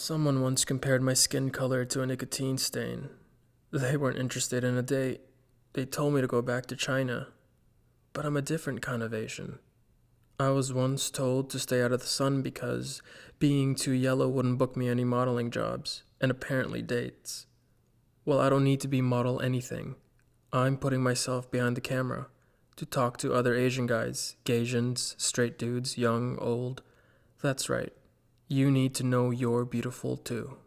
Someone once compared my skin color to a nicotine stain. They weren't interested in a date. They told me to go back to China. But I'm a different kind of Asian. I was once told to stay out of the sun because being too yellow wouldn't book me any modeling jobs, and apparently dates. Well, I don't need to be model anything. I'm putting myself behind the camera to talk to other Asian guys, Gaysians, straight dudes, young, old. That's right. You need to know you're beautiful too.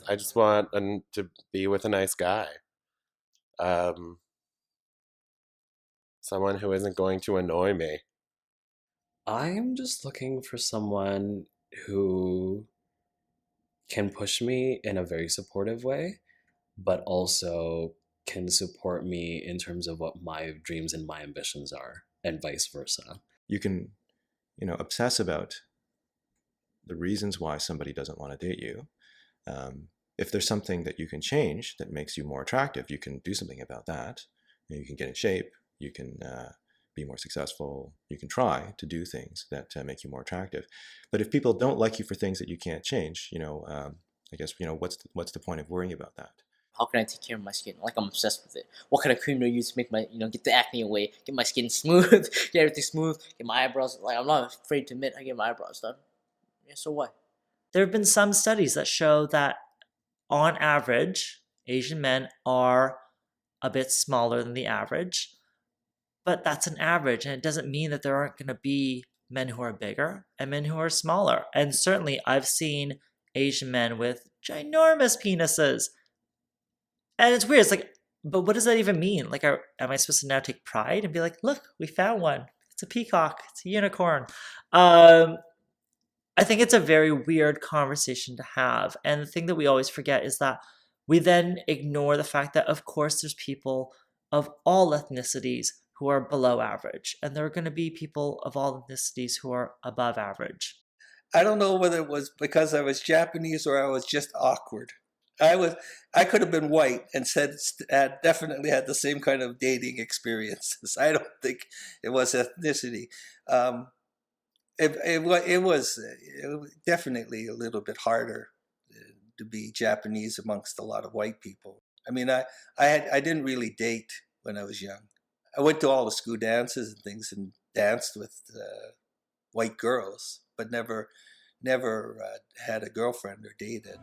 I just want to be with a nice guy. Um, Someone who isn't going to annoy me. I'm just looking for someone who can push me in a very supportive way, but also can support me in terms of what my dreams and my ambitions are, and vice versa. You can, obsess about the reasons why somebody doesn't want to date you. If there's something that you can change that makes you more attractive, you can do something about that. You can get in shape. You can be more successful. You can try to do things that make you more attractive. But if people don't like you for things that you can't change, I guess, what's the point of worrying about that? How can I take care of my skin? Like, I'm obsessed with it. What kind of cream do I use to make my, get the acne away, get my skin smooth, get everything smooth, get my eyebrows, like, I'm not afraid to admit I get my eyebrows done. Yeah, so what? There have been some studies that show that on average, Asian men are a bit smaller than the average, but that's an average, and it doesn't mean that there aren't going to be men who are bigger and men who are smaller. And certainly I've seen Asian men with ginormous penises. And it's weird. It's like, but what does that even mean? Like, am I supposed to now take pride and be like, look, we found one. It's a peacock. It's a unicorn. I think it's a very weird conversation to have. And the thing that we always forget is that we then ignore the fact that, of course, there's people of all ethnicities who are below average. And there are going to be people of all ethnicities who are above average. I don't know whether it was because I was Japanese or I was just awkward. I could have been white and said definitely had the same kind of dating experiences. I don't think it was ethnicity. It was definitely a little bit harder to be Japanese amongst a lot of white people. I mean, I didn't really date when I was young. I went to all the school dances and things and danced with white girls, but never had a girlfriend or dated.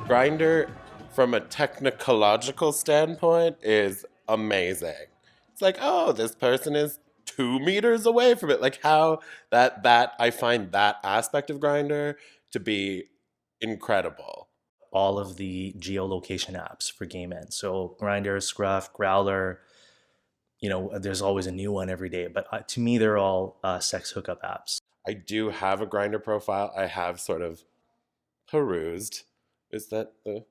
Grindr, from a technological standpoint, is amazing. It's like, oh, this person is 2 meters away from it. Like how that I find that aspect of Grindr to be incredible. All of the geolocation apps for gay men. So Grindr, Scruff, Growler, there's always a new one every day. But to me, they're all sex hookup apps. I do have a Grindr profile. I have sort of perused. Is that the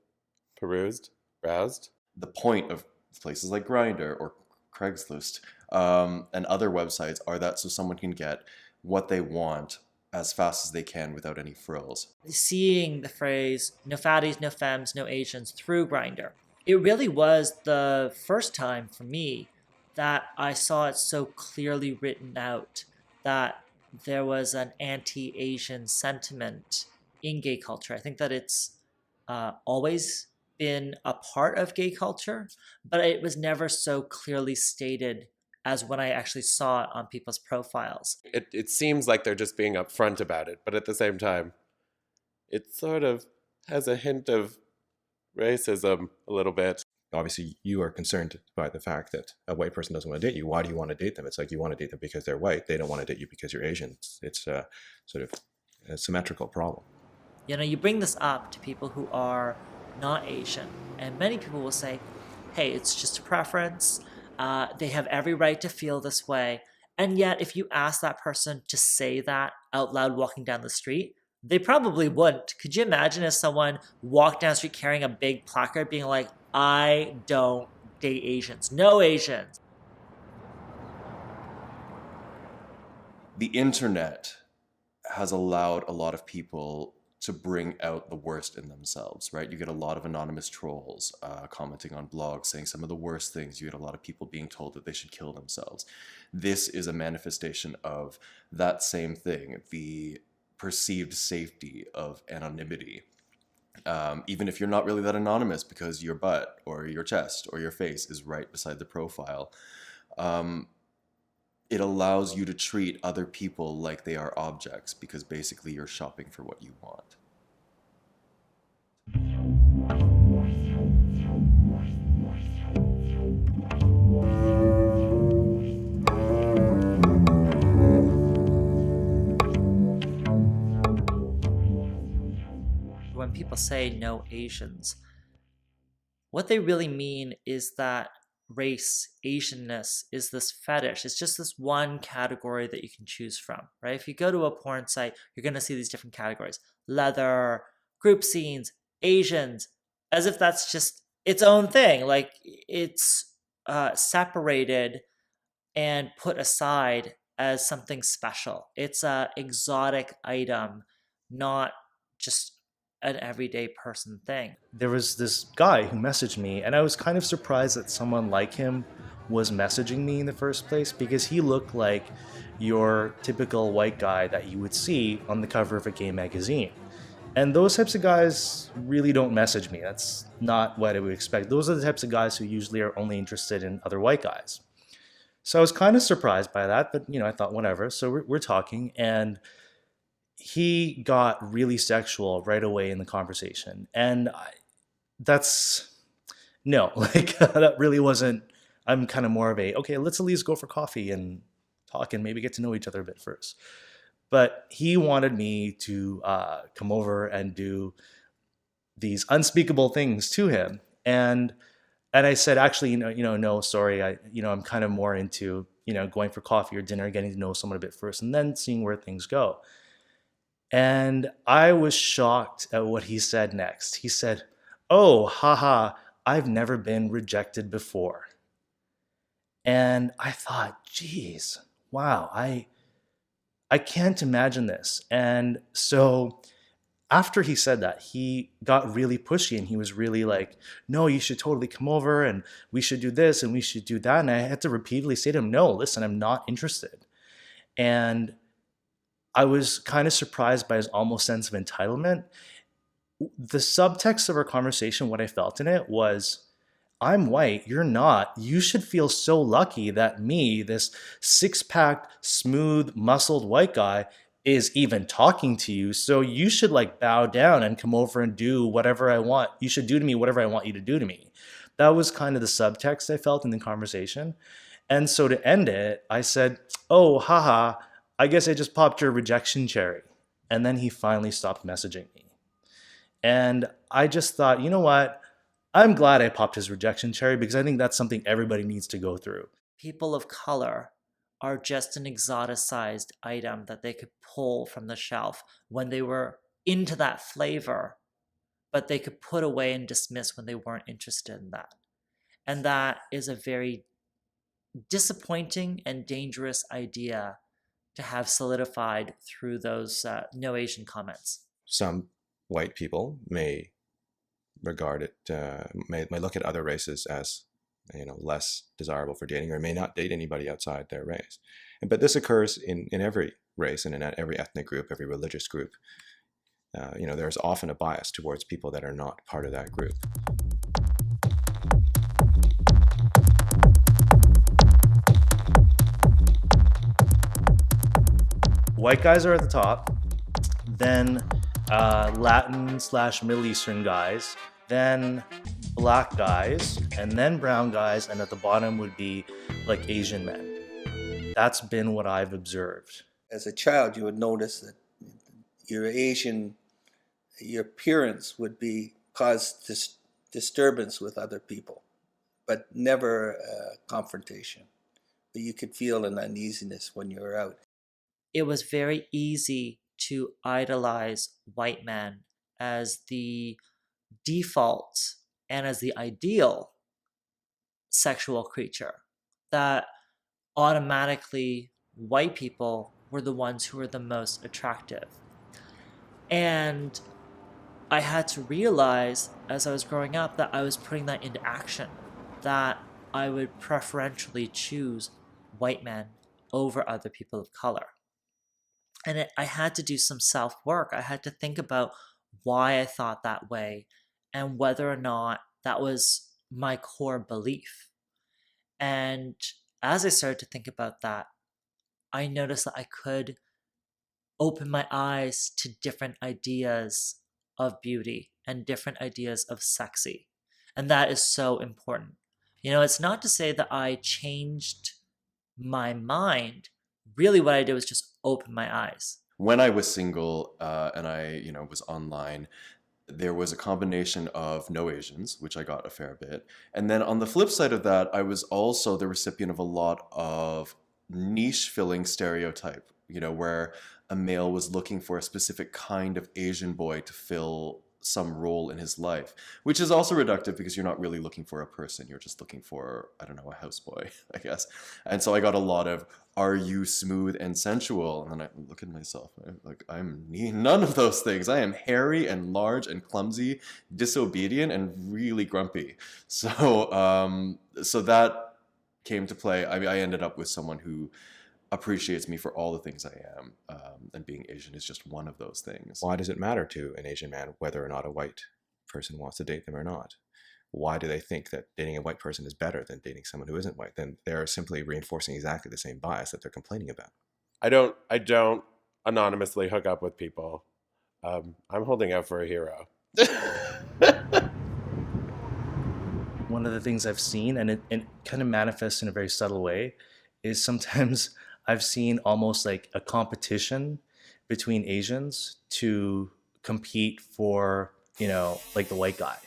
perused? Browsed? The point of places like Grindr or Craigslist and other websites are that so someone can get what they want as fast as they can without any frills. Seeing the phrase no fatties, no femmes, no Asians through Grindr, it really was the first time for me that I saw it so clearly written out that there was an anti-Asian sentiment in gay culture. I think that it's always been a part of gay culture, but it was never so clearly stated as when I actually saw it on people's profiles. It seems like they're just being upfront about it, but at the same time, it sort of has a hint of racism a little bit. Obviously, you are concerned by the fact that a white person doesn't want to date you. Why do you want to date them? It's like you want to date them because they're white. They don't want to date you because you're Asian. It's sort of symmetrical problem. You know, you bring this up to people who are not Asian, and many people will say, hey, it's just a preference. They have every right to feel this way. And yet, if you ask that person to say that out loud walking down the street, they probably wouldn't. Could you imagine if someone walked down the street carrying a big placard being like, I don't date Asians, no Asians? The internet has allowed a lot of people to bring out the worst in themselves, right? You get a lot of anonymous trolls commenting on blogs saying some of the worst things. You get a lot of people being told that they should kill themselves. This is a manifestation of that same thing, the perceived safety of anonymity. Even if you're not really that anonymous because your butt or your chest or your face is right beside the profile, it allows you to treat other people like they are objects because basically you're shopping for what you want. When people say no Asians, what they really mean is that race, Asianness, is this fetish. It's just this one category that you can choose from, right? If you go to a porn site, you're going to see these different categories: leather, group scenes, Asians, as if that's just its own thing. Like it's separated and put aside as something special. It's a exotic item, not just an everyday person thing. There was this guy who messaged me, and I was kind of surprised that someone like him was messaging me in the first place, because he looked like your typical white guy that you would see on the cover of a gay magazine. And those types of guys really don't message me. That's not what I would expect. Those are the types of guys who usually are only interested in other white guys. So I was kind of surprised by that, but I thought whatever. So we're talking, and he got really sexual right away in the conversation. And that's, no, like that really wasn't, I'm kind of more of a, okay, let's at least go for coffee and talk and maybe get to know each other a bit first. But he wanted me to come over and do these unspeakable things to him. And I said, actually, no, sorry. I'm kind of more into, going for coffee or dinner, getting to know someone a bit first, and then seeing where things go. And I was shocked at what he said next. He said, oh, haha, I've never been rejected before. And I thought, geez, wow, I can't imagine this. And so after he said that, he got really pushy, and he was really like, no, you should totally come over, and we should do this and we should do that. And I had to repeatedly say to him, no, listen, I'm not interested. And I was kind of surprised by his almost sense of entitlement. The subtext of our conversation, what I felt in it was, I'm white, you're not. You should feel so lucky that me, this six-packed, smooth, muscled white guy, is even talking to you. So you should bow down and come over and do whatever I want. You should do to me whatever I want you to do to me. That was kind of the subtext I felt in the conversation. And so to end it, I said, oh, haha, I guess I just popped your rejection cherry. And then he finally stopped messaging me. And I just thought, you know what? I'm glad I popped his rejection cherry, because I think that's something everybody needs to go through. People of color are just an exoticized item that they could pull from the shelf when they were into that flavor, but they could put away and dismiss when they weren't interested in that. And that is a very disappointing and dangerous idea to have solidified through those no Asian comments. Some white people may regard it, may look at other races as less desirable for dating, or may not date anybody outside their race. But this occurs in every race and in every ethnic group, every religious group. There's often a bias towards people that are not part of that group. White guys are at the top, then Latin/Middle Eastern guys, then black guys, and then brown guys, and at the bottom would be Asian men. That's been what I've observed. As a child, you would notice that your your appearance would cause disturbance with other people, but never confrontation. But you could feel an uneasiness when you were out. It was very easy to idolize white men as the default and as the ideal sexual creature, that automatically white people were the ones who were the most attractive. And I had to realize as I was growing up that I was putting that into action, that I would preferentially choose white men over other people of color. And I had to do some self work. I had to think about why I thought that way and whether or not that was my core belief. And as I started to think about that, I noticed that I could open my eyes to different ideas of beauty and different ideas of sexy. And that is so important. You know, it's not to say that I changed my mind. Really, what I did was just open my eyes. When I was single and I, was online, there was a combination of no Asians, which I got a fair bit. And then on the flip side of that, I was also the recipient of a lot of niche filling stereotype, where a male was looking for a specific kind of Asian boy to fill some role in his life, which is also reductive because you're not really looking for a person. You're just looking for, I don't know, a houseboy, I guess. And so I got a lot of, are you smooth and sensual? And then I look at myself, I'm none of those things. I am hairy and large and clumsy, disobedient and really grumpy. So, so that came to play. I ended up with someone who appreciates me for all the things I am, and being Asian is just one of those things. Why does it matter to an Asian man whether or not a white person wants to date them or not? Why do they think that dating a white person is better than dating someone who isn't white? Then they're simply reinforcing exactly the same bias that they're complaining about. I don't anonymously hook up with people. I'm holding out for a hero. One of the things I've seen, and it kind of manifests in a very subtle way, is sometimes I've seen almost like a competition between Asians to compete for, like the white guy.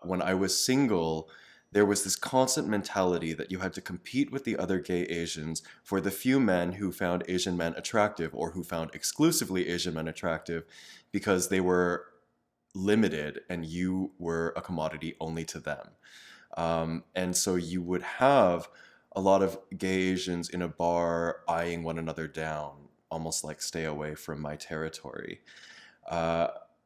When I was single, there was this constant mentality that you had to compete with the other gay Asians for the few men who found Asian men attractive or who found exclusively Asian men attractive because they were limited and you were a commodity only to them. And so you would have a lot of gay Asians in a bar eyeing one another down, almost like stay away from my territory.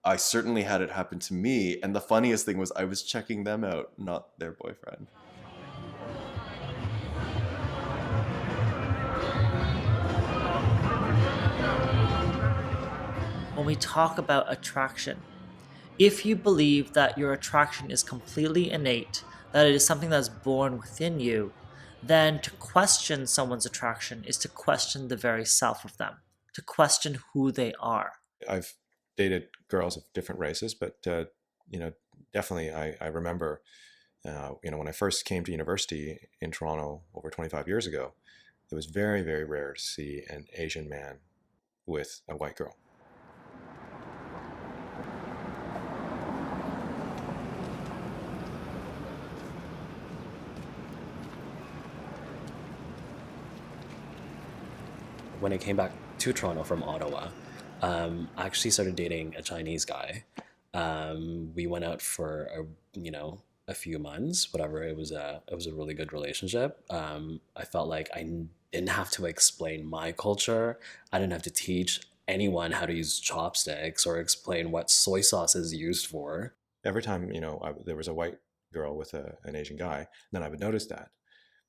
I certainly had it happen to me. And the funniest thing was I was checking them out, not their boyfriend. When we talk about attraction, if you believe that your attraction is completely innate, that it is something that's born within you, then to question someone's attraction is to question the very self of them, to question who they are. I've dated girls of different races, but definitely I remember, when I first came to university in Toronto over 25 years ago, it was very, very rare to see an Asian man with a white girl. When I came back to Toronto from Ottawa, I actually started dating a Chinese guy. We went out for a few months, whatever. It was a really good relationship. I felt like I didn't have to explain my culture. I didn't have to teach anyone how to use chopsticks or explain what soy sauce is used for. Every time there was a white girl with an Asian guy, then I would notice that.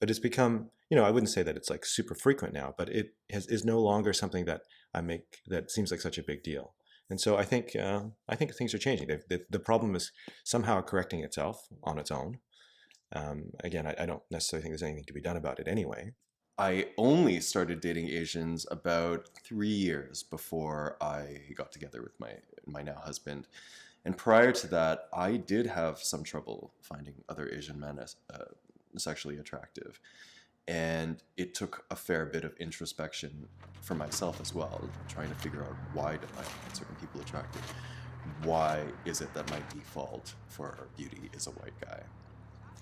But it's become, I wouldn't say that it's like super frequent now, but it is no longer something that I make that seems like such a big deal. And so I think things are changing. The problem is somehow correcting itself on its own. Again, I don't necessarily think there's anything to be done about it anyway. I only started dating Asians about 3 years before I got together with my now husband. And prior to that, I did have some trouble finding other Asian men as sexually attractive. And it took a fair bit of introspection for myself as well, trying to figure out why did I find certain people attractive? Why is it that my default for beauty is a white guy?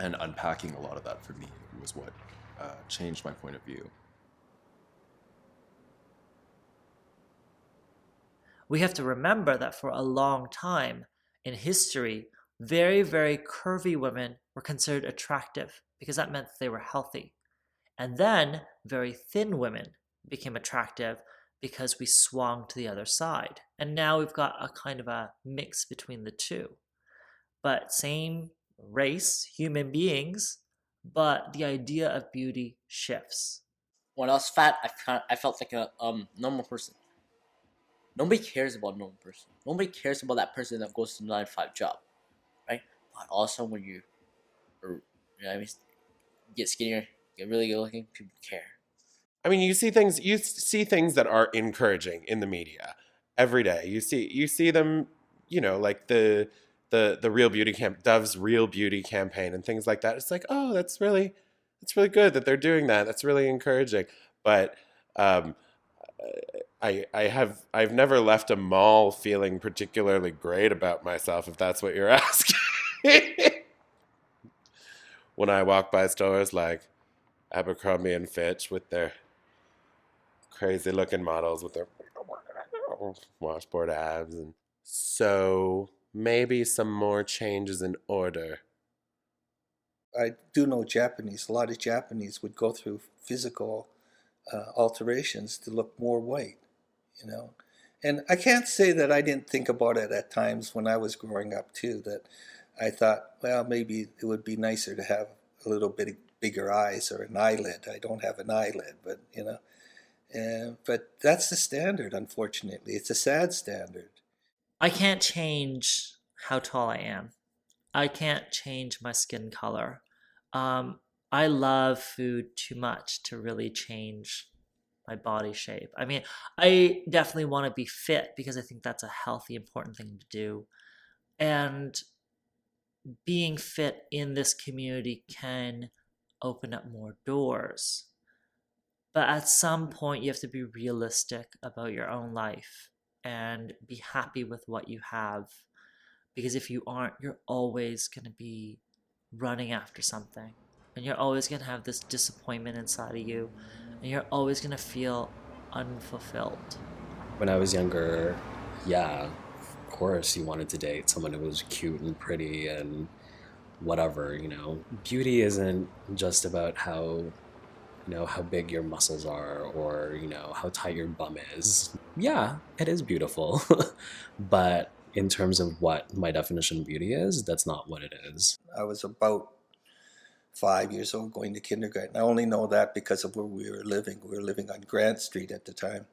And unpacking a lot of that for me was what changed my point of view. We have to remember that for a long time in history, very, very curvy women were considered attractive because that meant that they were healthy. And then very thin women became attractive because we swung to the other side. And now we've got a kind of a mix between the two. But same race, human beings, but the idea of beauty shifts. When I was fat, I felt like a normal person. Nobody cares about a normal person. Nobody cares about that person that goes to 9 to 5 job, right? But also when you get skinnier, get really good looking, people care. I mean, you see things that are encouraging in the media every day. You see them, like the real beauty Dove's Real Beauty campaign and things like that. It's like, oh, that's really good that they're doing that. That's really encouraging. But I've never left a mall feeling particularly great about myself, if that's what you're asking. When I walk by stores like Abercrombie and Fitch with their crazy looking models with their washboard abs, and so maybe some more changes in order. I do know Japanese. A lot of Japanese would go through physical alterations to look more white, you know. And I can't say that I didn't think about it at times when I was growing up too, that I thought, well, maybe it would be nicer to have a little bit bigger eyes or an eyelid. I don't have an eyelid, but but that's the standard, unfortunately. It's a sad standard. I can't change how tall I am. I can't change my skin color. I love food too much to really change my body shape. I mean, I definitely want to be fit because I think that's a healthy, important thing to do. And being fit in this community can open up more doors. But at some point, you have to be realistic about your own life and be happy with what you have. Because if you aren't, you're always going to be running after something. And you're always going to have this disappointment inside of you. And you're always going to feel unfulfilled. When I was younger, yeah, of course you wanted to date someone who was cute and pretty and whatever, Beauty isn't just about how big your muscles are or, how tight your bum is. Yeah, it is beautiful. But in terms of what my definition of beauty is, that's not what it is. I was about 5 years old going to kindergarten. I only know that because of where we were living. We were living on Grant Street at the time.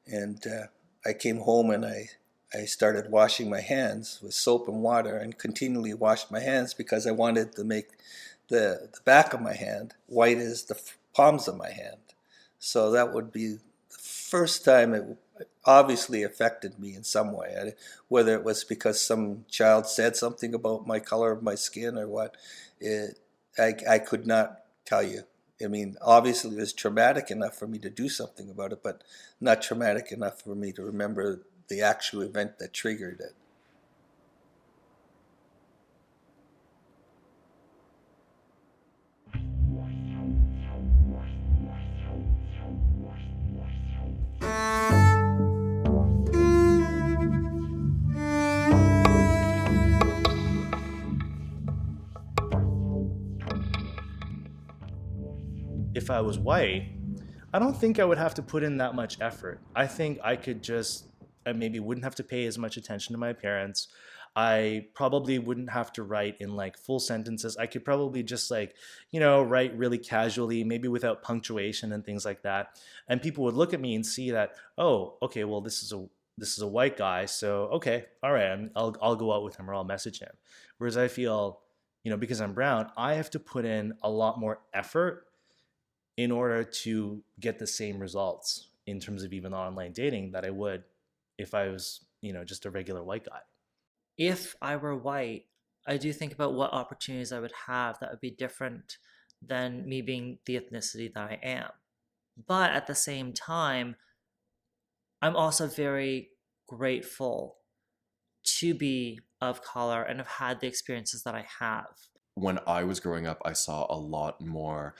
And I came home and I started washing my hands with soap and water and continually washed my hands because I wanted to make the back of my hand white as the palms of my hand. So that would be the first time it obviously affected me in some way, whether it was because some child said something about my color of my skin or what. I could not tell you. I mean, obviously it was traumatic enough for me to do something about it, but not traumatic enough for me to remember the actual event that triggered it. If I was white, I don't think I would have to put in that much effort. I think I could just, I maybe wouldn't have to pay as much attention to my appearance. I probably wouldn't have to write in like full sentences. I could probably just write really casually, maybe without punctuation and things like that. And people would look at me and see that, oh, okay, well, this is a white guy, so okay, all right, I'll go out with him or I'll message him. Whereas I feel, because I'm brown, I have to put in a lot more effort in order to get the same results in terms of even online dating that I would if I was, just a regular white guy. If I were white, I do think about what opportunities I would have that would be different than me being the ethnicity that I am. But at the same time, I'm also very grateful to be of color and have had the experiences that I have. When I was growing up, I saw a lot more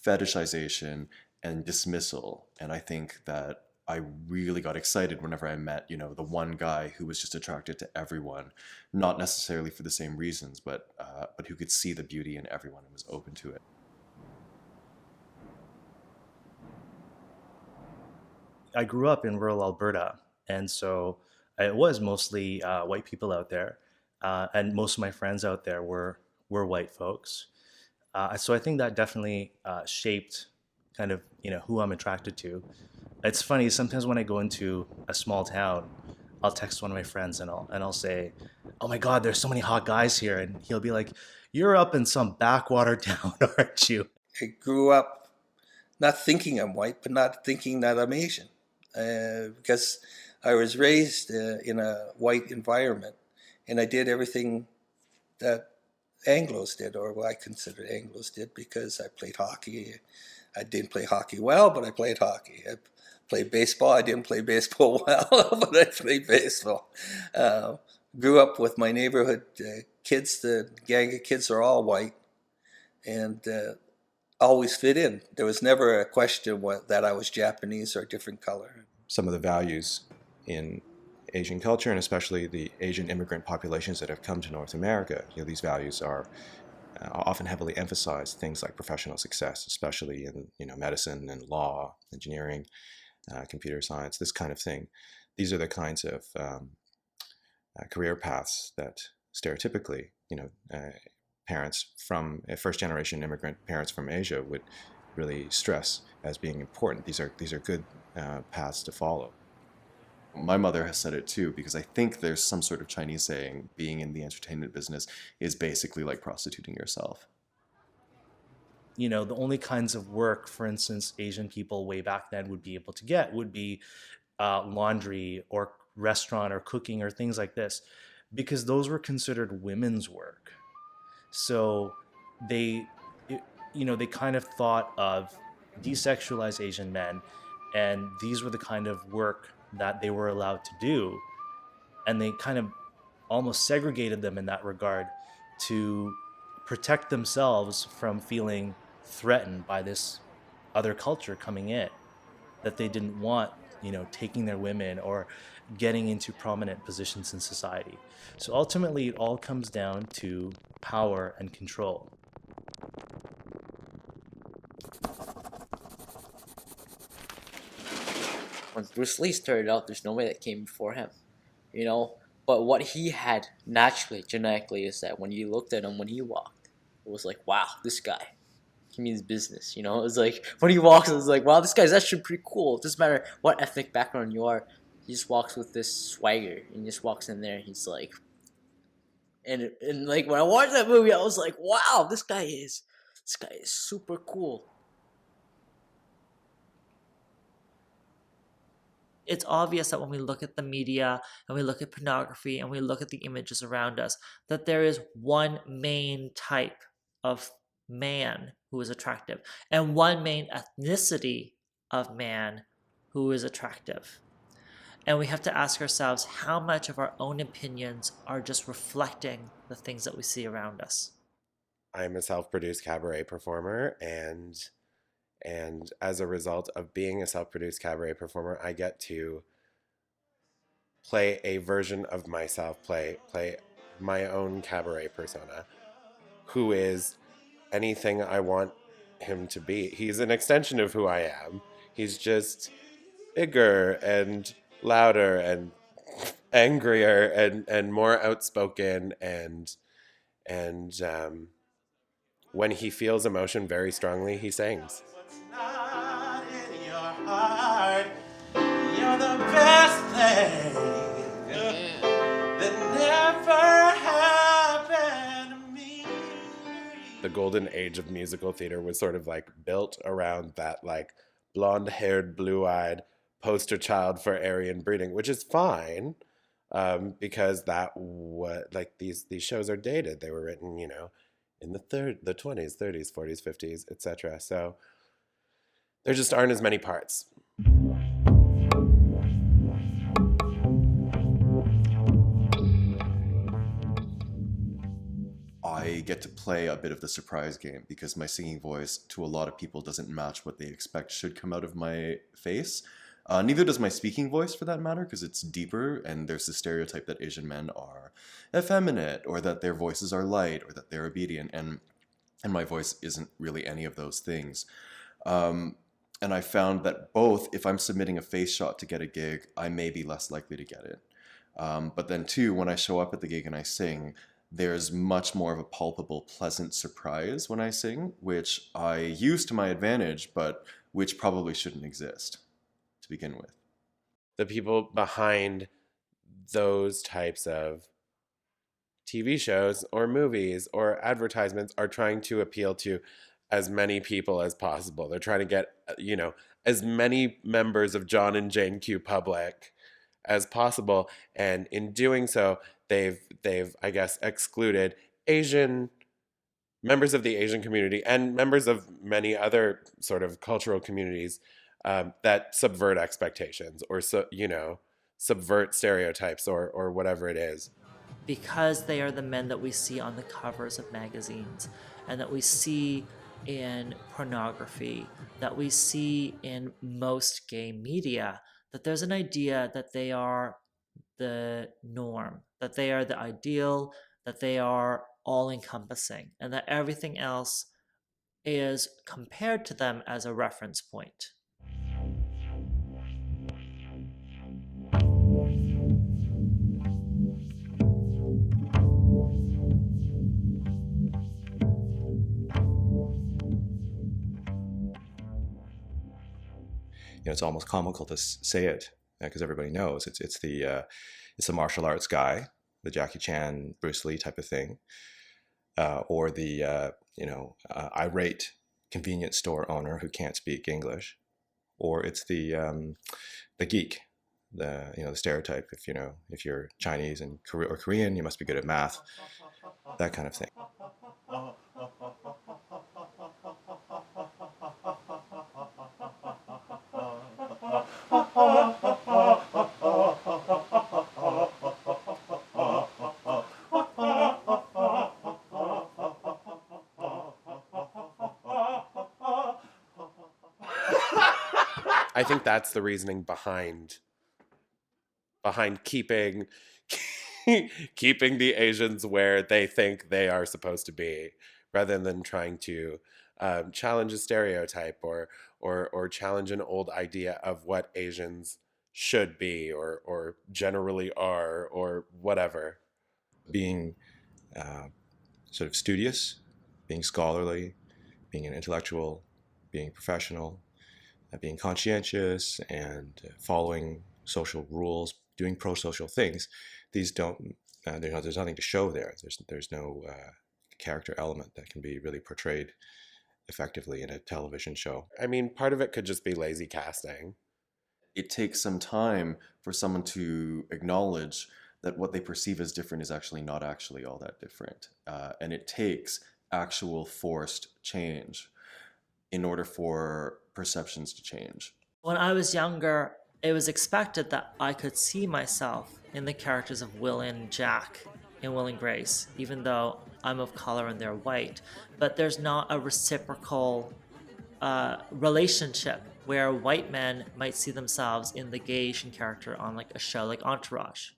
fetishization and dismissal. And I think that I really got excited whenever I met, the one guy who was just attracted to everyone, not necessarily for the same reasons, but who could see the beauty in everyone and was open to it. I grew up in rural Alberta, and so it was mostly white people out there, and most of my friends out there were white folks. So I think that definitely shaped kind of who I'm attracted to. It's funny sometimes when I go into a small town, I'll text one of my friends and I'll say, "Oh my God, there's so many hot guys here," and he'll be like, "You're up in some backwater town, aren't you?" I grew up not thinking I'm white, but not thinking that I'm Asian, because I was raised in a white environment, and I did everything that Anglos did, or what I consider Anglos did, because I played hockey. I didn't play hockey well, but I played hockey. I played baseball. I didn't play baseball well, but I played baseball. Grew up with my neighborhood kids. The gang of kids are all white, and always fit in. There was never a question that I was Japanese or a different color. Some of the values in Asian culture, and especially the Asian immigrant populations that have come to North America, these values are often heavily emphasized. Things like professional success, especially in medicine and law, engineering, computer science, this kind of thing. These are the kinds of career paths that stereotypically, parents from first-generation immigrant parents from Asia would really stress as being important. These are good paths to follow. My mother has said it too, because I think there's some sort of Chinese saying, being in the entertainment business is basically like prostituting yourself. The only kinds of work, for instance, Asian people way back then would be able to get would be laundry or restaurant or cooking or things like this, because those were considered women's work. So they kind of thought of desexualized Asian men, and these were the kind of work that they were allowed to do, and they kind of almost segregated them in that regard to protect themselves from feeling threatened by this other culture coming in that they didn't want, taking their women or getting into prominent positions in society. So ultimately, it all comes down to power and control. When Bruce Lee started out, there's nobody that came before him, But what he had naturally, genetically, is that when you looked at him when he walked, it was like, wow, this guy, he means business, It was like, when he walks, it was like, wow, this guy's actually pretty cool. It doesn't matter what ethnic background you are, he just walks with this swagger, and he just walks in there, he's like, and like, when I watched that movie, I was like, wow, this guy is super cool. It's obvious that when we look at the media and we look at pornography and we look at the images around us, that there is one main type of man who is attractive and one main ethnicity of man who is attractive. And we have to ask ourselves how much of our own opinions are just reflecting the things that we see around us. I'm a self-produced cabaret performer, and as a result of being a self-produced cabaret performer, I get to play a version of myself, play my own cabaret persona, who is anything I want him to be. He's an extension of who I am. He's just bigger and louder and angrier and more outspoken, and when he feels emotion very strongly, he sings. Not in your heart, you're the best thing that never happened to me. The golden age of musical theater was sort of like built around that, like, blonde-haired, blue-eyed poster child for Aryan breeding, which is fine, because that what, like, these shows are dated. They were written, in the 20s, 30s, 40s, 50s, etc. So there just aren't as many parts. I get to play a bit of the surprise game because my singing voice to a lot of people doesn't match what they expect should come out of my face. Neither does my speaking voice for that matter, because it's deeper and there's the stereotype that Asian men are effeminate or that their voices are light or that they're obedient, and my voice isn't really any of those things. And I found that both, if I'm submitting a face shot to get a gig, I may be less likely to get it. But then two, when I show up at the gig and I sing, there's much more of a palpable, pleasant surprise when I sing, which I use to my advantage, but which probably shouldn't exist to begin with. The people behind those types of TV shows or movies or advertisements are trying to appeal to as many people as possible. They're trying to get, as many members of John and Jane Q public as possible. And in doing so, they've I guess excluded Asian members of the Asian community and members of many other sort of cultural communities that subvert expectations or subvert stereotypes or whatever it is. Because they are the men that we see on the covers of magazines and that we see in pornography, that we see in most gay media, that there's an idea that they are the norm, that they are the ideal, that they are all-encompassing, and that everything else is compared to them as a reference point. It's almost comical to say it because everybody knows it's the martial arts guy, the Jackie Chan, Bruce Lee type of thing, or the irate convenience store owner who can't speak English, or it's the geek, the stereotype. If you're Chinese and or Korean, you must be good at math, that kind of thing. I think that's the reasoning behind keeping the Asians where they think they are supposed to be, rather than trying to challenge a stereotype or challenge an old idea of what Asians should be or generally are or whatever. Being sort of studious, being scholarly, being an intellectual, being professional, being conscientious, and following social rules, doing pro-social things. These don't. There's nothing to show there. There's no character element that can be really portrayed effectively in a television show. I mean, part of it could just be lazy casting. It takes some time for someone to acknowledge that what they perceive as different is actually not actually all that different. And it takes actual forced change in order for perceptions to change. When I was younger, it was expected that I could see myself in the characters of Will and Jack in Will and Grace, even though I'm of color and they're white. But there's not a reciprocal relationship where white men might see themselves in the gay Asian character on like a show like Entourage.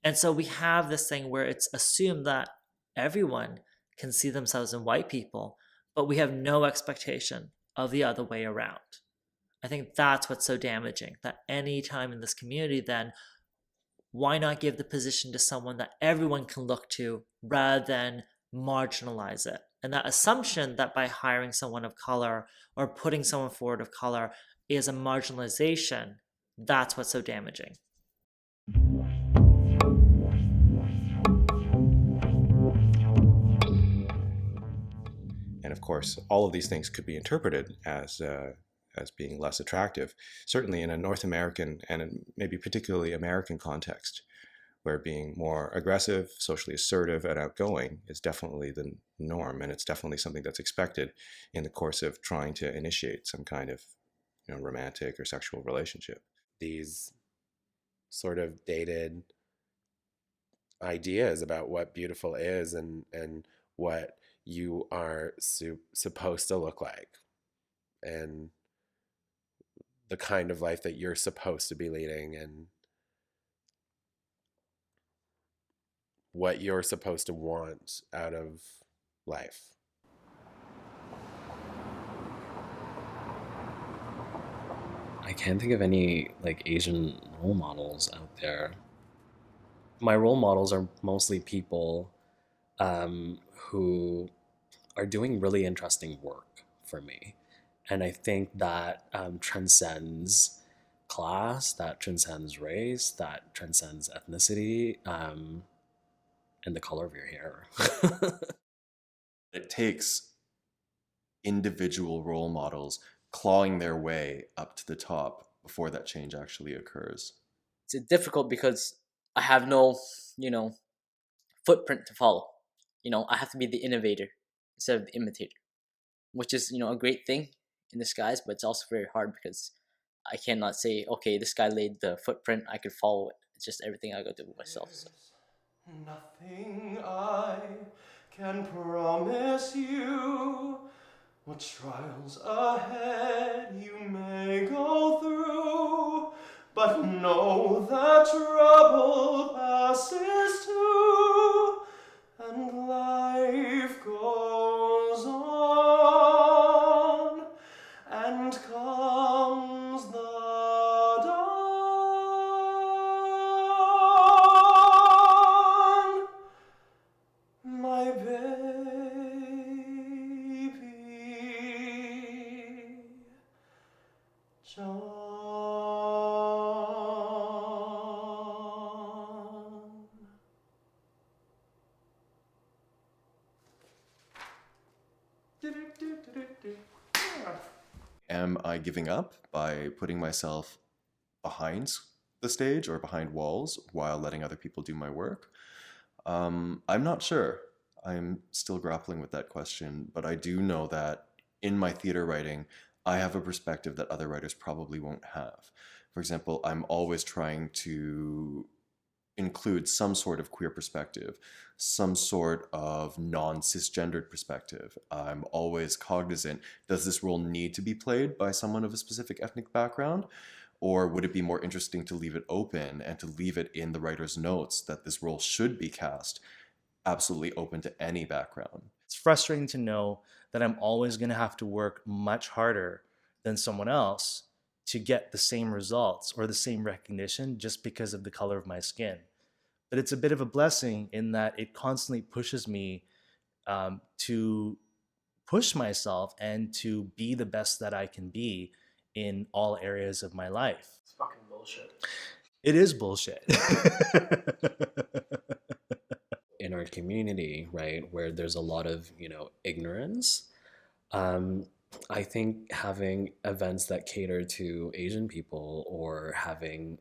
And so we have this thing where it's assumed that everyone can see themselves in white people, but we have no expectation of the other way around. I think that's what's so damaging, that any time in this community, then why not give the position to someone that everyone can look to rather than marginalize it? And that assumption that by hiring someone of color or putting someone forward of color is a marginalization, that's what's so damaging. And of course, all of these things could be interpreted as being less attractive, certainly in a North American and maybe particularly American context, where being more aggressive, socially assertive, and outgoing is definitely the norm, and it's definitely something that's expected in the course of trying to initiate some kind of, romantic or sexual relationship. These sort of dated ideas about what beautiful is and what you are supposed to look like, and the kind of life that you're supposed to be leading, and what you're supposed to want out of life. I can't think of any like Asian role models out there. My role models are mostly people who are doing really interesting work for me. And I think that transcends class, that transcends race, that transcends ethnicity, and the color of your hair. It takes individual role models clawing their way up to the top before that change actually occurs. It's difficult because I have no, footprint to follow. I have to be the innovator instead of the imitator, which is, a great thing in disguise, but it's also very hard because I cannot say, okay, this guy laid the footprint, I could follow it. It's just everything I gotta do myself. So. Nothing I can promise you. What trials ahead you may go through, but know that trouble passes too, and life goes on, and comes the dawn, my baby John. Am I giving up by putting myself behind the stage or behind walls while letting other people do my work? I'm not sure. I'm still grappling with that question, but I do know that in my theater writing, I have a perspective that other writers probably won't have. For example, I'm always trying to include some sort of queer perspective, some sort of non-cisgendered perspective. I'm always cognizant, does this role need to be played by someone of a specific ethnic background? Or would it be more interesting to leave it open and to leave it in the writer's notes that this role should be cast absolutely open to any background? It's frustrating to know that I'm always going to have to work much harder than someone else to get the same results or the same recognition just because of the color of my skin. But it's a bit of a blessing in that it constantly pushes me to push myself and to be the best that I can be in all areas of my life. It's fucking bullshit. It is bullshit. In our community, right, where there's a lot of, ignorance, I think having events that cater to Asian people or having,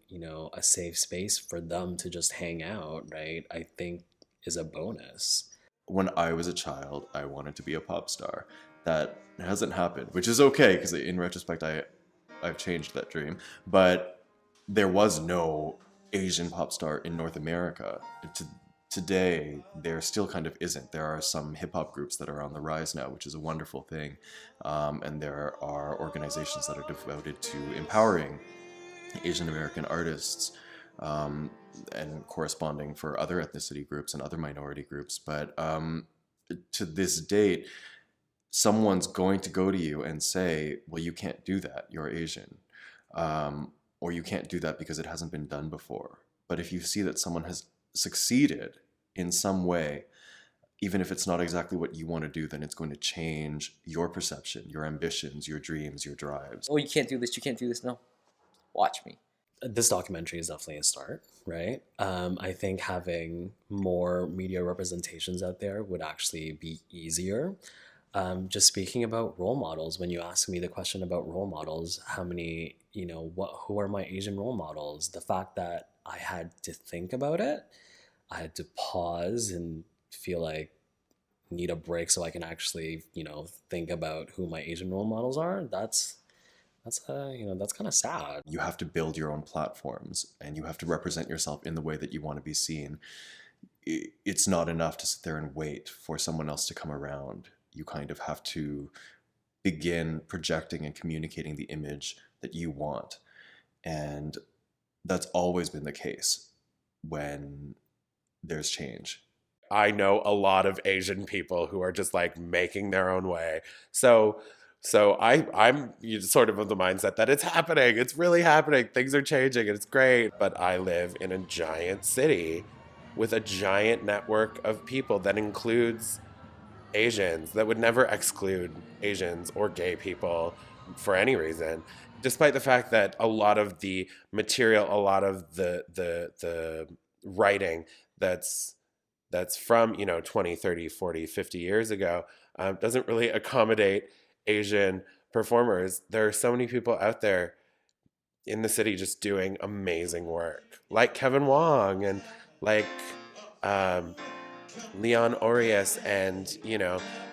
a safe space for them to just hang out, right, I think is a bonus. When I was a child, I wanted to be a pop star. That hasn't happened, which is okay because in retrospect, I've changed that dream. But there was no Asian pop star in North America. Today, there still kind of isn't. There are some hip hop groups that are on the rise now, which is a wonderful thing. And there are organizations that are devoted to empowering Asian American artists and corresponding for other ethnicity groups and other minority groups. But to this date, someone's going to go to you and say, well, you can't do that. You're Asian. Or you can't do that because it hasn't been done before. But if you see that someone has succeeded in some way, even if it's not exactly what you want to do, then it's going to change your perception, your ambitions, your dreams, your drives. Oh, you can't do this. You can't do this. No. Watch me. This documentary is definitely a start, right? I think having more media representations out there would actually be easier. Just speaking about role models, when you ask me the question about role models, how many, who are my Asian role models? The fact that I had to think about it. I had to pause and feel like need a break so I can actually, think about who my Asian role models are. That's kind of sad. You have to build your own platforms and you have to represent yourself in the way that you want to be seen. It's not enough to sit there and wait for someone else to come around. You kind of have to begin projecting and communicating the image that you want. And that's always been the case when there's change. I know a lot of Asian people who are just like making their own way. I'm sort of the mindset that it's happening. It's really happening. Things are changing and it's great. But I live in a giant city with a giant network of people that includes Asians, that would never exclude Asians or gay people for any reason, despite the fact that a lot of the material, a lot of the writing that's from 20, 30, 40, 50 years ago doesn't really accommodate Asian performers. There are so many people out there in the city just doing amazing work, like Kevin Wong and like Leon Orius, and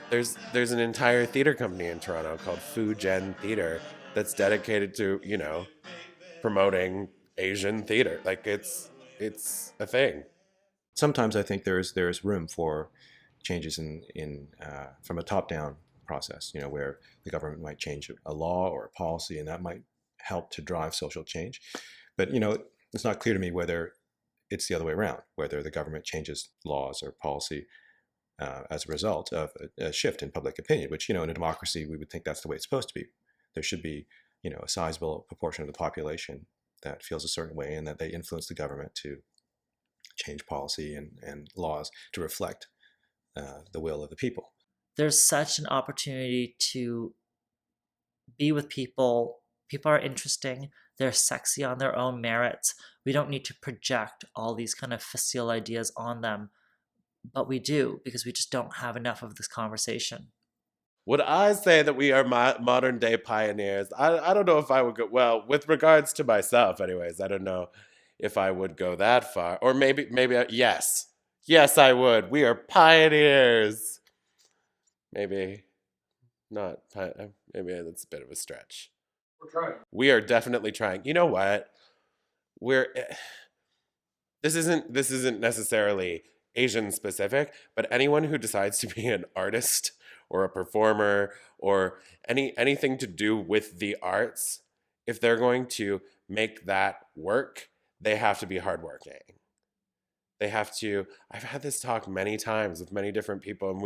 there's an entire theater company in Toronto called Fujian Theater that's dedicated to promoting Asian theater. Like it's a thing. Sometimes I think there's room for changes in from a top-down process, where the government might change a law or a policy, and that might help to drive social change. But it's not clear to me whether it's the other way around, whether the government changes laws or policy as a result of a shift in public opinion, which, in a democracy, we would think that's the way it's supposed to be. There should be, a sizable proportion of the population that feels a certain way and that they influence the government to change policy and laws to reflect the will of the people. There's such an opportunity to be with people. People are interesting. They're sexy on their own merits. We don't need to project all these kind of facile ideas on them, but we do, because we just don't have enough of this conversation. Would I say that we are modern day pioneers? I don't know if I would go, well, with regards to myself anyways, I don't know if I would go that far. Or maybe, yes. Yes, I would. We are pioneers. Maybe not. Maybe that's a bit of a stretch. We're trying. We are definitely trying. You know what? This isn't necessarily Asian specific, but anyone who decides to be an artist or a performer or anything to do with the arts, if they're going to make that work, they have to be hardworking. They have to. I've had this talk many times with many different people, and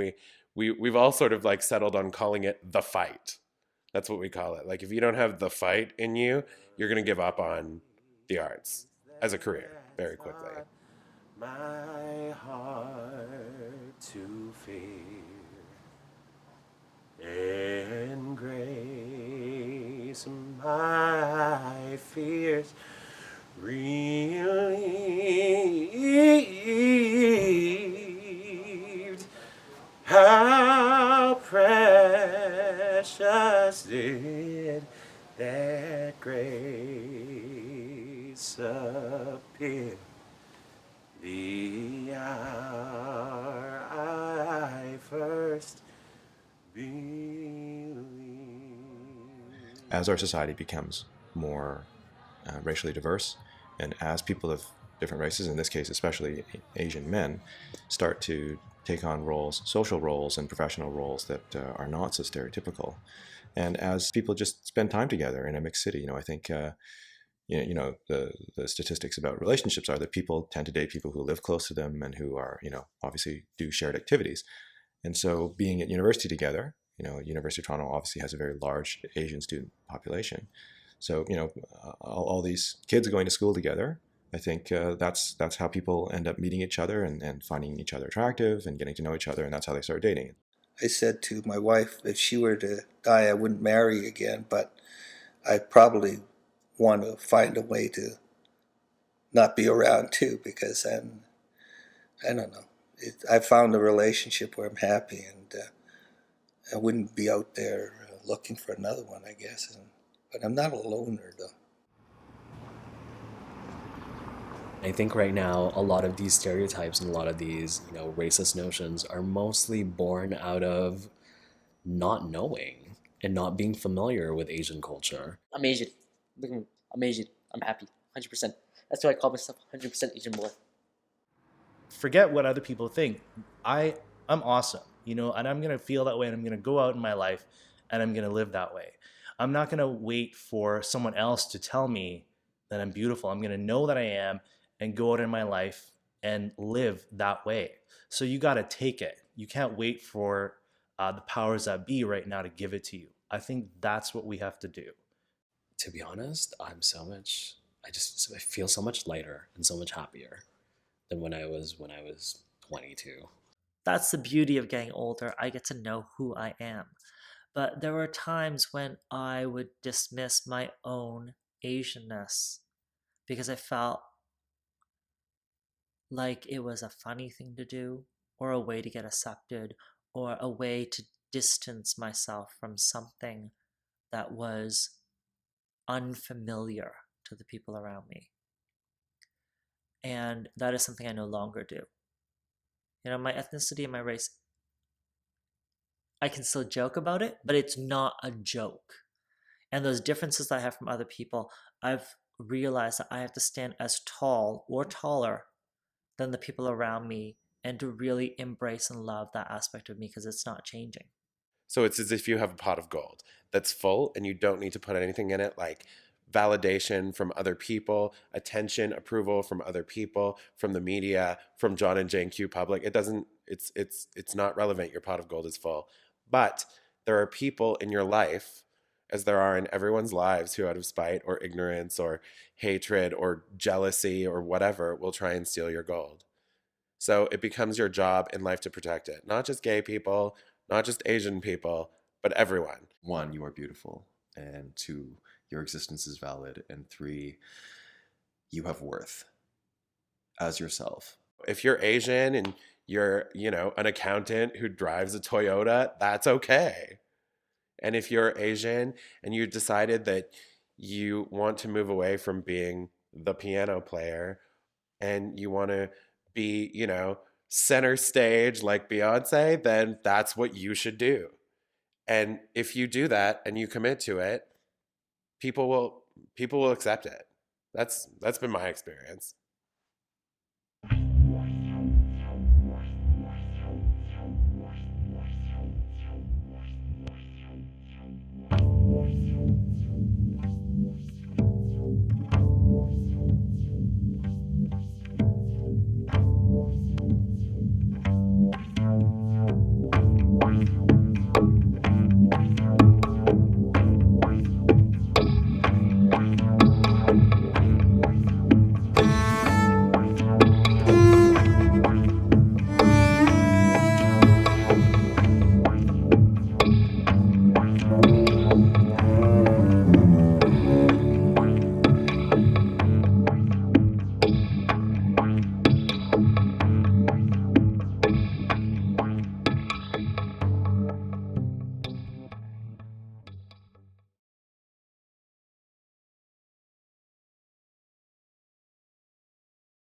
we've all sort of like settled on calling it the fight. That's what we call it. Like if you don't have the fight in you, you're going to give up on the arts as a career very quickly. My heart to fear and grace my fears relieved. How precious did that grace appear the hour I first believed. As our society becomes more racially diverse, and as people of different races, in this case especially Asian men, start to take on roles, social roles and professional roles that are not so stereotypical, and as people just spend time together in a mixed city, I think the statistics about relationships are that people tend to date people who live close to them and who are, obviously do shared activities. And so being at university together, University of Toronto obviously has a very large Asian student population. So, all these kids going to school together, I think that's how people end up meeting each other and finding each other attractive and getting to know each other, and that's how they start dating. I said to my wife, if she were to die, I wouldn't marry again, but I'd probably want to find a way to not be around too, because I don't know. I found a relationship where I'm happy, and I wouldn't be out there looking for another one, I guess. But I'm not a loner, though. I think right now a lot of these stereotypes and a lot of these, racist notions are mostly born out of not knowing and not being familiar with Asian culture. I'm Asian. Look at me. I'm Asian. I'm happy. 100%. That's why I call myself 100% Asian boy. Forget what other people think. I'm awesome, and I'm going to feel that way, and I'm going to go out in my life and I'm going to live that way. I'm not going to wait for someone else to tell me that I'm beautiful. I'm going to know that I am and go out in my life and live that way. So you got to take it. You can't wait for the powers that be right now to give it to you. I think that's what we have to do. To be honest, I feel so much lighter and so much happier than when I was 22. That's the beauty of getting older. I get to know who I am. But there were times when I would dismiss my own Asianness because I felt like it was a funny thing to do, or a way to get accepted, or a way to distance myself from something that was unfamiliar to the people around me. And that is something I no longer do. My ethnicity and my race, I can still joke about it, but it's not a joke. And those differences that I have from other people, I've realized that I have to stand as tall or taller than the people around me and to really embrace and love that aspect of me because it's not changing. So it's as if you have a pot of gold that's full and you don't need to put anything in it, like validation from other people, attention, approval from other people, from the media, from John and Jane Q Public. It doesn't, it's not relevant. Your pot of gold is full. But there are people in your life, as there are in everyone's lives, who out of spite or ignorance or hatred or jealousy or whatever will try and steal your gold. So it becomes your job in life to protect it. Not just gay people, not just Asian people, but everyone. 1, you are beautiful, and 2, your existence is valid, and 3, you have worth as yourself. If you're Asian and you're, an accountant who drives a Toyota, that's okay. And if you're Asian and you decided that you want to move away from being the piano player and you want to be, center stage like Beyonce, then that's what you should do. And if you do that and you commit to it, people will accept it. That's been my experience.